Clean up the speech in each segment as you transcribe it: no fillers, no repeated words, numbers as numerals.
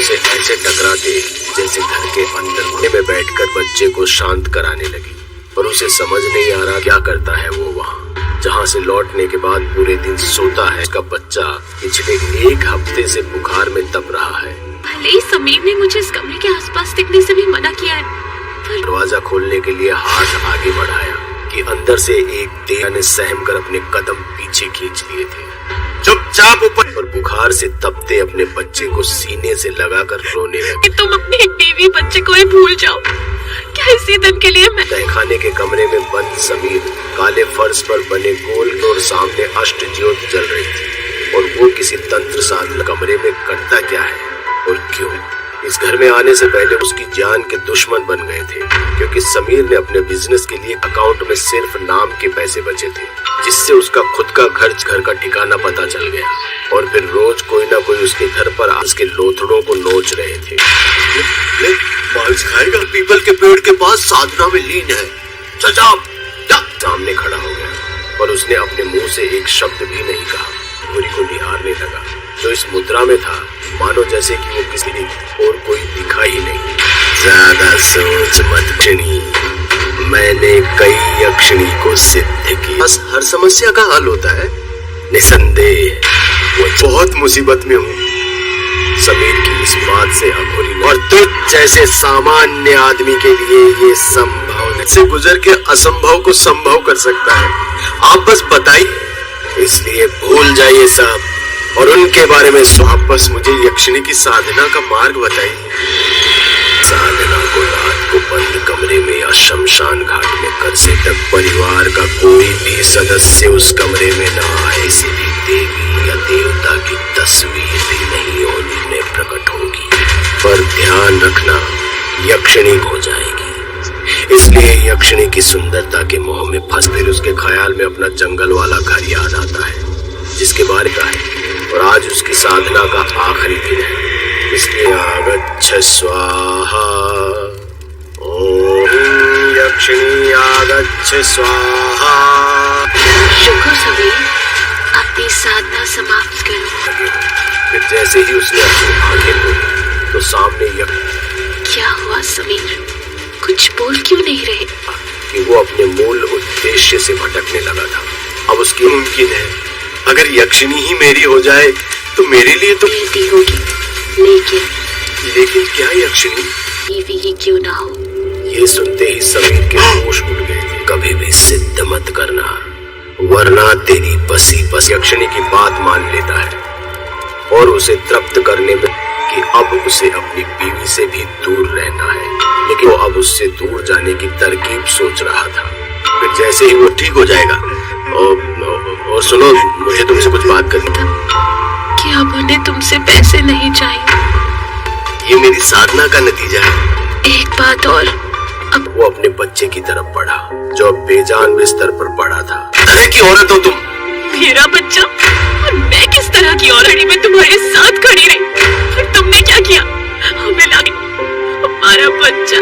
से ऐसे टकराते जैसे घर के अंदर कोने में बैठकर बच्चे को शांत कराने लगी। और उसे समझ नहीं आ रहा क्या करता है वो वहाँ, जहाँ से लौटने के बाद पूरे दिन सोता है। उसका बच्चा पिछले 1 हफ्ते से बुखार में तप रहा है। भले ही समीर ने मुझे इस कमरे के आसपास टिकने से भी मना किया है, पर दरवाजा खोलने के लिए हाथ आगे बढ़ाया कि अंदर से एक देह ने सहम कर अपने कदम पीछे खींच लिए थे। चुपचाप ऊपर। और बुखार से तपते अपने बच्चे को सीने से लगाकर रोने लगी। तुम अपने एक बीवी बच्चे को ही भूल जाओ। क्या इसी दिन के लिए मैं तहखाने के कमरे में बंद समीर काले फर्श पर बने गोल और सामने अष्ट ज्योत जल रही थी। और वो किसी तंत्र साधन कमरे में करता क्या है और क्यों? इस घर में आने से पहले उसकी जान के दुश्मन बन गए थे, क्योंकि समीर ने अपने बिजनेस के लिए अकाउंट में सिर्फ नाम के पैसे बचे थे, जिससे उसका खुद का घर का ठिकाना पता चल गया। और फिर रोज कोई ना कोई उसके घर पर उसके लोथड़ों को नोच रहे थे। मांस खाएगा, पीपल के पेड़ के पास साधना में लीन है। सामने खड़ा हो गया और उसने अपने मुंह से एक शब्द भी नहीं कहा। गोरी को निहारने लगा जो इस मुद्रा में था, मानो जैसे कि वो किसी ने और कोई दिखा ही नहीं। ज्यादा सोच मत यक्षिणी, मैंने कई यक्षिणी को सिद्ध किया। बस हर समस्या का हल होता है। निसंदेह वो बहुत मुसीबत में हूँ। समीर की इस बात से अघोरी और तुझ जैसे सामान्य आदमी के लिए ये संभव से गुजर के असंभव को संभव कर सकता है। आप बस बताइए, इसलिए भूल जाइए सब और उनके बारे में आप बस मुझे यक्षिणी की साधना का मार्ग बताइए। साधना को रात को बंद कमरे में या शमशान घाट में कर से तक परिवार का कोई भी सदस्य उस कमरे में न आए। इसीलिए देवी या देवता की तस्वीर भी नहीं होने में प्रकट होगी, पर ध्यान रखना यक्षिणी हो जाएगी। इसलिए यक्षिणी की सुंदरता के मोह में फंस फिर उसके ख्याल में अपना जंगल वाला घर याद आता है, जिसके बारे का है। और आज उसकी साधना का आखिरी दिन है। इसलिए आगच्छ स्वाहा, ओम यक्षिणी आगच्छ स्वाहा। शुक्र समीर, अपनी साधना समाप्त करो। फिर जैसे ही उसने अपनी आंखें खोली तो सामने क्या हुआ समीर? कुछ बोल क्यों नहीं रहे? कि वो अपने मूल उद्देश्य से भटकने लगा था। अब उसकी मुमकिन है अगर यक्षिणी ही मेरी हो जाए तो मेरे लिए तो बेटी होगी, लेकिन क्या यक्षिणी बीवी ही क्यों ना हो? ये सुनते ही समीर के होश उड़ गए थे। कभी भी सिद्ध मत करना, वरना तेरी बसी बस यक्षिणी की बात मान लेता है और उसे तृप्त करने में कि अब उसे अपनी बीवी से भी दूर रहना है। लेकिन वो अब उससे दूर जाने की तरकीब सोच रहा था। फिर जैसे ही वो ठीक हो जाएगा और सुनो, मुझे तुमसे कुछ बात करनी है। क्या अब उन्हें तुमसे पैसे नहीं चाहिए? ये मेरी साधना का नतीजा है। एक बात और, अब वो अपने बच्चे की तरफ बढ़ा जो अब बेजान बिस्तर पर पड़ा था। तरह की औरत हो तुम। मेरा बच्चा? और मैं किस तरह की औरत? मैं तुम्हारे साथ खड़ी रही, फिर तुमने क्या किया? हमें लगा हमारा बच्चा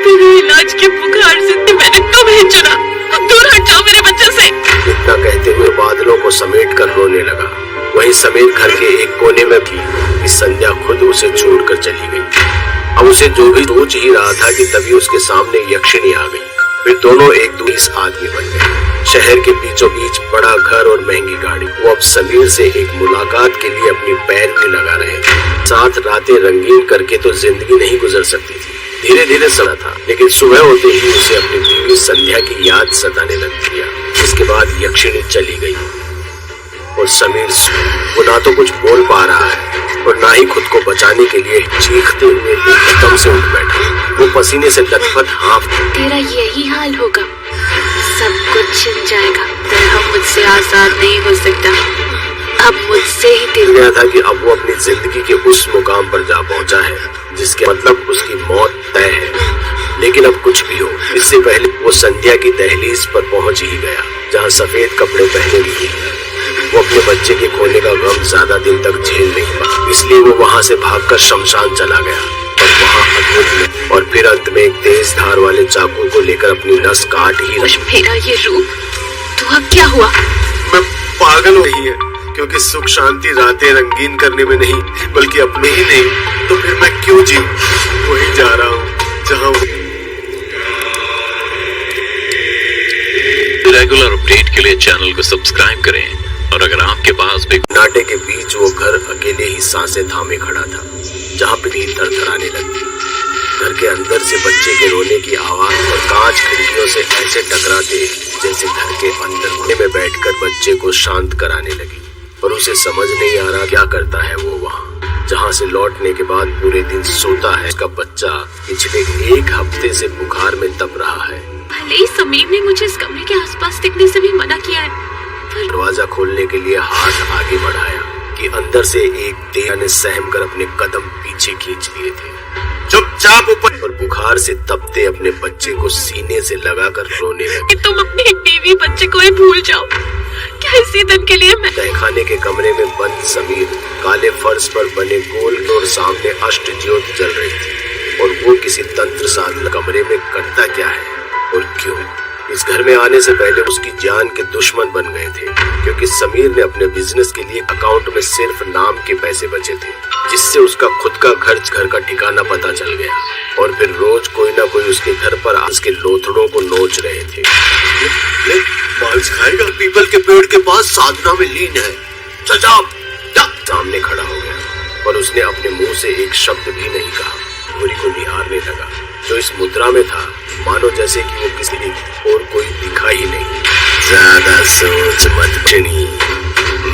तेरे इलाज के बुखार से मैंने तुम्हें चुना। अब दूर हट जाओ मेरे बच्चे से। इतना कहते हुए बादलों को समेट कर रोने लगा। वहीं समीर घर के एक कोने में भी इस संध्या खुद उसे छोड़कर चली गई। अब उसे जो भी सोच ही रहा था कि तभी उसके सामने यक्षिणी आ गई। फिर दोनों एक दूसरे आदमी बन गए। शहर के बीचों बीच बड़ा घर और महंगी गाड़ी। वो अब समीर से एक मुलाकात के लिए अपनी पैर भी लगा रहे थे। साथ रातें रंगीन करके तो जिंदगी नहीं गुजर सकती थी। धीरे धीरे सड़ा था, लेकिन सुबह होते ही उसे अपनी बीवी संध्या की याद सताने लग गया। इसके बाद यक्षिणी चली गई और समीर वो ना तो कुछ बोल पा रहा है और ना ही खुद को बचाने के लिए चीखते हुए एकदम से उठ बैठा। वो पसीने से लथपथ हाँफ। तेरा यही हाल होगा, सब कुछ छिन जाएगा। तेरा मुझसे आजाद नहीं हो सकता। अब मुझसे ही गया था कि अब वो अपनी जिंदगी के उस मुकाम पर जा पहुंचा है जिसके मतलब उसकी मौत तय है। लेकिन अब कुछ भी हो, इससे पहले वो संध्या की दहलीज पर पहुंच ही गया, जहां सफेद कपड़े पहने हुए वो अपने बच्चे के खोने का गम ज्यादा दिन तक झेल नहीं पाया। इसलिए वो वहां से भागकर शमशान चला गया और वहां अद्भुत में और फिर अंत में एक तेज धार वाले चाकू को लेकर अपनी नस काट ही। मेरा ये रूप, तो अब क्या हुआ? मैं पागल हो रही है। क्योंकि सुख शांति रातें रंगीन करने में नहीं बल्कि अपने ही नहीं, तो फिर मैं क्यों जीऊं? वही जा रहा हूँ जहाँ रेगुलर अपडेट के लिए चैनल को सब्सक्राइब करें। और अगर आपके पास भी नाटे के बीच वो घर अकेले ही सांसें थामे खड़ा था, जहाँ पीठ थरथराने लगती। घर के अंदर से बच्चे के रोने की आवाज और कांच खिड़कियों से ऐसे टकराते जैसे घर के अंदर कोने में बैठकर बच्चे को शांत कराने लगी। और उसे समझ नहीं आ रहा क्या करता है वो वहाँ, जहाँ से लौटने के बाद पूरे दिन सोता है। उसका बच्चा पिछले 1 हफ्ते से बुखार में तप रहा है। भले ही समीर ने मुझे इस कमरे के आसपास दिखने से भी मना किया है, पर दरवाजा खोलने के लिए हाथ आगे बढ़ाया कि अंदर से एक तेज ने सहम कर अपने कदम पीछे खींच लिए थे। चुपचाप ऊपर। और बुखार से तपते अपने बच्चे को सीने से लगाकर रोने लगे। तुम अपने बीवी बच्चे को ही भूल जाओ। क्या इसी दिन के लिए मैं तहखाने के कमरे में बंद समीर काले फर्श पर बने गोल और सामने अष्ट ज्योत जल रही थी। और वो किसी तंत्र साधना कमरे में करता क्या है और क्यों? इस घर में आने से पहले उसकी जान के दुश्मन बन गए थे, क्योंकि समीर ने अपने बिजनेस के लिए अकाउंट में सिर्फ नाम के पैसे बचे थे, जिससे उसका खुद का खर्च, घर का ठिकाना पता चल गया। और फिर रोज कोई ना कोई उसके घर पर उसके लोथड़ों को नोच रहे थे। मांस खाएगा? पीपल के पेड़ के पास साधना में लीन है। सामने खड़ा हो गया और उसने अपने मुंह से एक शब्द भी नहीं कहा। गोरी को निहारने लगा, जो इस मुद्रा में था मानो जैसे कि वो किसी और कोई दिखा ही नहीं। ज्यादा सोच मत यक्षिणी,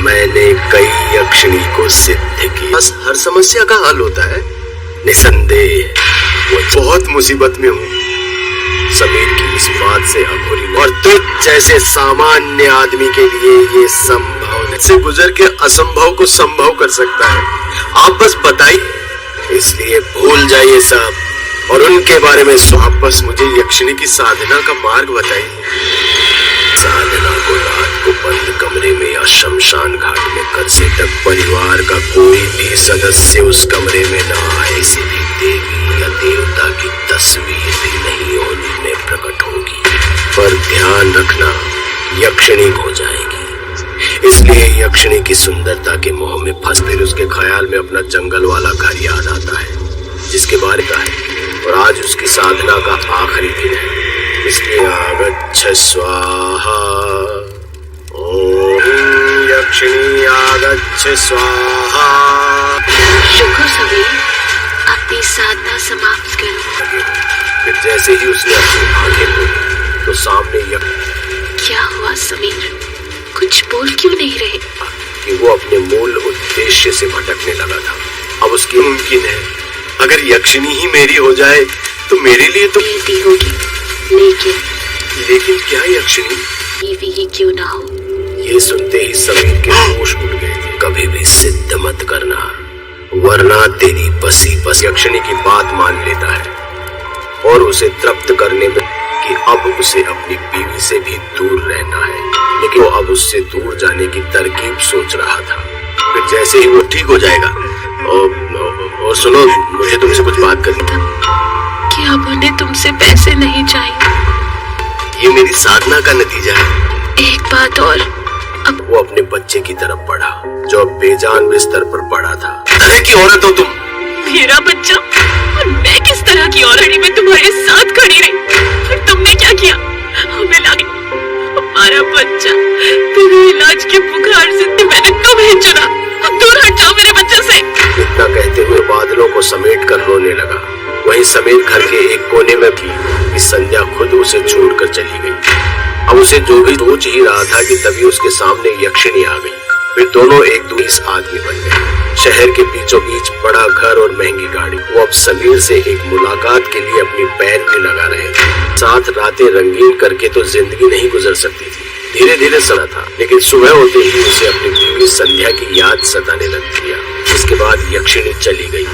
मैंने कई यक्षिणी को सिद्ध की। बस हर समस्या का हल होता है। निसंदेह वो बहुत मुसीबत में हूँ। समीर की इस बात से अघोरी और तुझ जैसे सामान्य आदमी के लिए ये संभव से गुजर के असंभव को संभव कर सकता है। आप बस बताइए, इसलिए भूल जाइए सब और उनके बारे में आप बस मुझे यक्षिणी की साधना का मार्ग बताइए। साधना को रात को बंद कमरे में या शमशान घाट में कर से तक परिवार का कोई भी सदस्य उस कमरे में न आए। किसी भी देवी या देवता की तस्वीर भी नहीं होने में प्रकट होगी। पर ध्यान रखना, यक्षिणी हो जाएगी। इसलिए यक्षिणी की सुंदरता के मोह में फंस फिर उसके ख्याल में अपना जंगल वाला घर याद आता है, जिसके बारे का है। और आज उसकी साधना का आखिरी दिन है। इसलिए आगच्छ स्वाहा, ओम यक्षिणी आगच्छ स्वाहा। शुक्र समीर, अपनी साधना समाप्त करो। फिर जैसे ही उसने अपनी आंखें खोली तो सामने क्या हुआ समीर? कुछ बोल क्यों नहीं रहे? कि वो अपने मूल उद्देश्य से भटकने लगा था। अब उसकी मुमकिन है अगर यक्षिणी ही मेरी हो जाए तो मेरे लिए तो भी होगी, लेकिन क्या यक्षिणी बीवी ही क्यों ना हो? ये सुनते ही समीर के होश उड़ गए थे। कभी भी सिद्ध मत करना, वरना तेरी बसी बस। यक्षिणी की बात मान लेता है और उसे तृप्त करने में कि अब उसे अपनी बीवी से भी दूर रहना है, लेकिन वो अब उससे दूर जाने की तरकीब सोच रहा था। फिर जैसे ही वो ठीक हो जाएगा और सुनो, मुझे तुमसे कुछ बात करनी है। क्या बोले? तुमसे पैसे नहीं चाहिए। ये मेरी साधना का नतीजा है। एक बात और, अब वो अपने बच्चे की तरफ बढ़ा, जो अब बेजान बिस्तर पर पड़ा था। तरह की औरत हो तुम। मेरा बच्चा? और मैं किस तरह की औरत? मैं तुम्हारे साथ खड़ी रही, फिर तुमने क्या किया? हमें लगे हमारा बच्चा तेरे इलाज के बुखार से मैंने तुम्हें चुना। अब दूर हट जाओ मेरे बच्चे से। इतना कहते हुए बादलों को समेट कर रोने लगा। वहीं समीर घर के एक कोने में थी कि संध्या खुद उसे छोड़कर चली गई। अब उसे जो भी सोच ही रहा था कि तभी उसके सामने यक्षिणी आ गई। फिर दोनों एक दूसरे आदमी बन गए। शहर के बीचों बीच बड़ा घर और महंगी गाड़ी। वो अब समीर से एक मुलाकात के लिए अपनी पैर भी लगा रहे थे। साथ रातें रंगीन करके तो जिंदगी नहीं गुजर सकती थी। धीरे धीरे सड़ा था, लेकिन सुबह होते ही उसे अपनी बीवी संध्या की याद सताने लग गया। इसके बाद यक्षिणी चली गई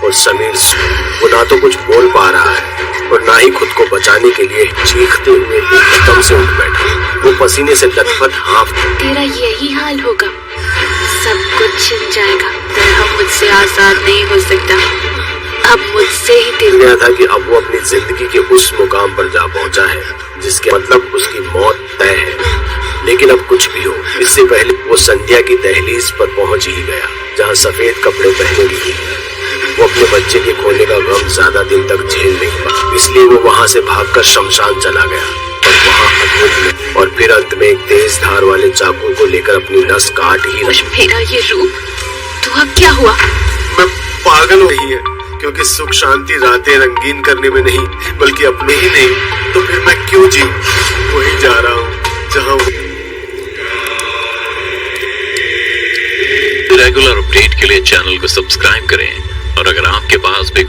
और समीर वो ना तो कुछ बोल पा रहा है और ना ही खुद को बचाने के लिए चीखते हुए एकदम से उठ बैठा। वो पसीने से लथपथ हाँफ। तेरा यही हाल होगा, सब कुछ छिन जाएगा। हम मुझसे आजाद नहीं हो सकता। अब मुझसे ही दिल गया था कि अब वो अपनी जिंदगी के उस मुकाम पर जा पहुंचा है जिसके मतलब उसकी मौत तय है। लेकिन अब कुछ भी हो, इससे पहले वो संध्या की दहलीज पर पहुंच ही गया, जहां सफेद कपड़े पहने हुए वो अपने बच्चे के खोने का गम ज्यादा दिन तक झेल नहीं पाया। इसलिए वो वहां से भागकर शमशान चला गया और वहां अद्भुत में और फिर अंत में एक तेज धार वाले चाकू को लेकर अपनी नस काट ही रहा। मेरा ये रूप तो अब क्या हुआ? मैं पागल हो गई है, क्योंकि सुख शांति रातें रंगीन करने में नहीं बल्कि अपने ही नहीं, तो फिर मैं क्यों जी? वही जा रहा हूँ जहाँ रेगुलर अपडेट के लिए चैनल को सब्सक्राइब करें और अगर आपके पास भी